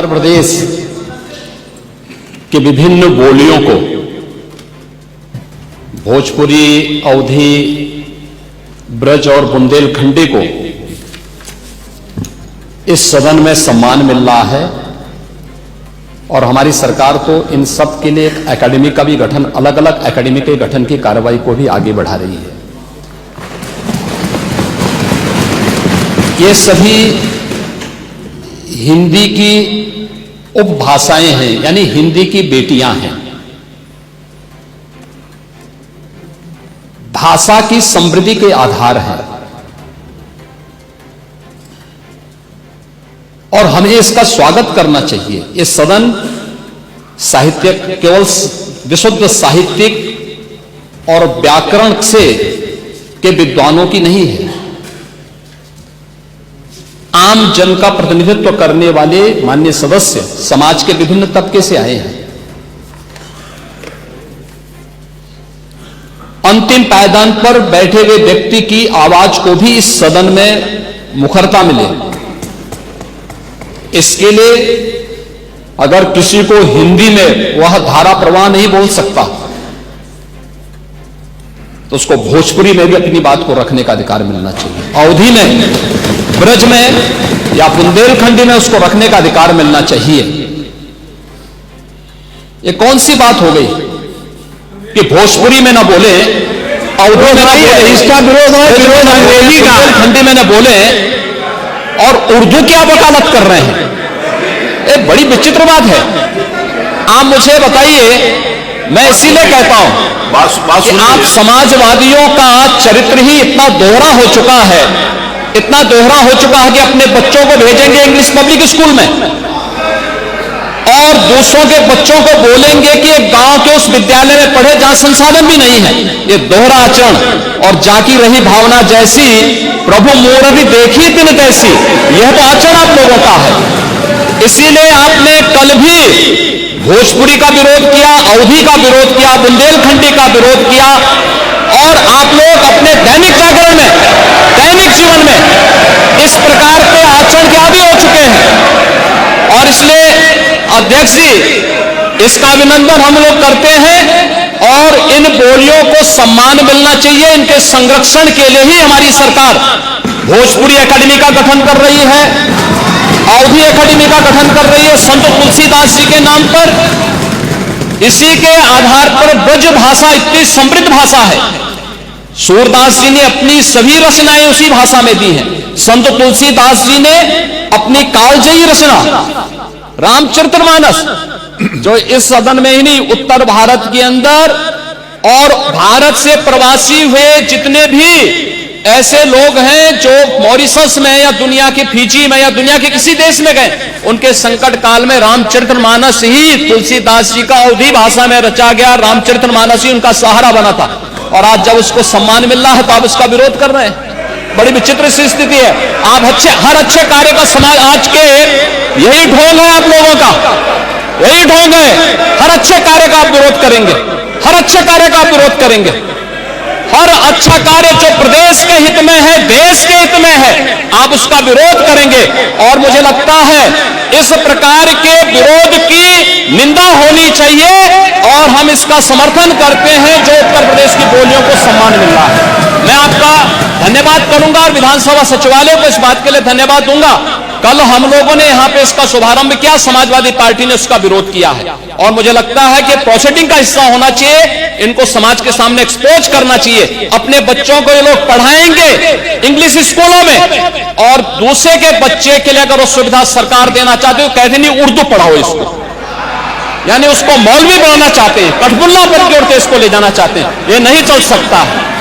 उत्तर प्रदेश के विभिन्न बोलियों को, भोजपुरी, अवधी, ब्रज और बुंदेलखंडी को इस सदन में सम्मान मिल रहा है और हमारी सरकार तो इन सब के लिए एक एकेडमी का भी गठन, अलग अलग एकेडमी के गठन की कार्रवाई को भी आगे बढ़ा रही है। ये सभी हिंदी की उपभाषाएं हैं, यानी हिंदी की बेटियां हैं। भाषा की समृद्धि के आधार हैं और हमें इसका स्वागत करना चाहिए। ये सदन साहित्य केवल विशुद्ध साहित्यिक और व्याकरण से के विद्वानों की नहीं है, आम जन का प्रतिनिधित्व करने वाले माननीय सदस्य समाज के विभिन्न तबके से आए हैं। अंतिम पायदान पर बैठे हुए व्यक्ति की आवाज को भी इस सदन में मुखरता मिले, इसके लिए अगर किसी को हिंदी में वह धारा प्रवाह नहीं बोल सकता तो उसको भोजपुरी में भी अपनी बात को रखने का अधिकार मिलना चाहिए, अवधी में, ब्रज में या बुंदेलखंडी में उसको रखने का अधिकार मिलना चाहिए। ये कौन सी बात हो गई कि भोजपुरी में ना बोले, अवधी में ना बोले, इसका विरोध है, विरोध अंग्रेजी का, बुंदेलखंडी में ना बोले और उर्दू की आप वकालत कर रहे हैं। ये बड़ी विचित्र बात है। आप मुझे बताइए, मैं इसीलिए कहता हूं कि आप समाजवादियों का चरित्र ही इतना दोहरा हो चुका है, इतना दोहरा हो चुका है कि अपने बच्चों को भेजेंगे इंग्लिश पब्लिक स्कूल में और दूसरों के बच्चों को बोलेंगे कि एक गांव के उस विद्यालय में पढ़े जहां संसाधन भी नहीं है। ये दोहरा आचरण और जाकी रही भावना जैसी प्रभु मोररी देखी तिन तैसी, यह तो आचरण आप लोगों का है। इसीलिए आपने कल भी भोजपुरी का विरोध किया, अवधी का विरोध किया, बुंदेलखंडी का विरोध किया और आप लोग अपने दैनिक जागरण में, दैनिक जीवन में इस प्रकार के आचरण के आदी हो चुके हैं। और इसलिए अध्यक्ष जी, इसका अभिनंदन हम लोग करते हैं और इन बोलियों को सम्मान मिलना चाहिए। इनके संरक्षण के लिए ही हमारी सरकार भोजपुरी एकेडमी का गठन कर रही है, अवधी एकेडमी का गठन कर रही है संत तुलसीदास जी के नाम पर। इसी के आधार पर ब्रज भाषा इतनी समृद्ध भाषा है। सूरदास जी ने अपनी सभी रचनाएं उसी भाषा में दी हैं। संत तुलसीदास जी ने अपनी कालजयी रचना रामचरितमानस, जो इस सदन में ही नहीं, उत्तर भारत के अंदर और भारत से प्रवासी हुए जितने भी ऐसे लोग हैं जो मॉरिशस में या दुनिया के फिजी में या दुनिया के किसी देश में गए, उनके संकट काल में रामचरितमानस ही तुलसीदास जी का अवधी भाषा में रचा गया, रामचरितमानस ही उनका सहारा बना था। और आज जब उसको सम्मान मिल रहा है तो आप उसका विरोध कर रहे हैं। बड़ी विचित्र सी स्थिति है। आप हर अच्छे कार्य का समाज, आज के यही ढोंग है आप लोगों का, यही ढोंग है। हर अच्छे कार्य का आप विरोध करेंगे, हर अच्छे कार्य का आप विरोध करेंगे। हर अच्छा कार्य जो प्रदेश के हित में है, देश के हित में है, आप उसका विरोध करेंगे। और मुझे लगता है इस प्रकार के विरोध की निंदा होनी चाहिए और हम इसका समर्थन करते हैं जो उत्तर प्रदेश की बोलियों को सम्मान मिल रहा है। मैं आपका धन्यवाद करूंगा और विधानसभा सचिवालय को इस बात के लिए धन्यवाद दूंगा। कल हम लोगों ने यहां पे इसका शुभारंभ किया, समाजवादी पार्टी ने उसका विरोध किया है और मुझे लगता है कि प्रोसीडिंग का हिस्सा होना चाहिए। इनको समाज के सामने एक्सपोज करना चाहिए। अपने बच्चों को ये लोग पढ़ाएंगे इंग्लिश स्कूलों में और दूसरे के बच्चे के लिए अगर वो सुविधा सरकार देना चाहते हो, कहते नहीं उर्दू पढ़ाओ इसको, यानी उसको मौलवी बनाना चाहते हैं, कठपुल्ला पर जोड़ते इसको ले जाना चाहते हैं। ये नहीं चल सकता है।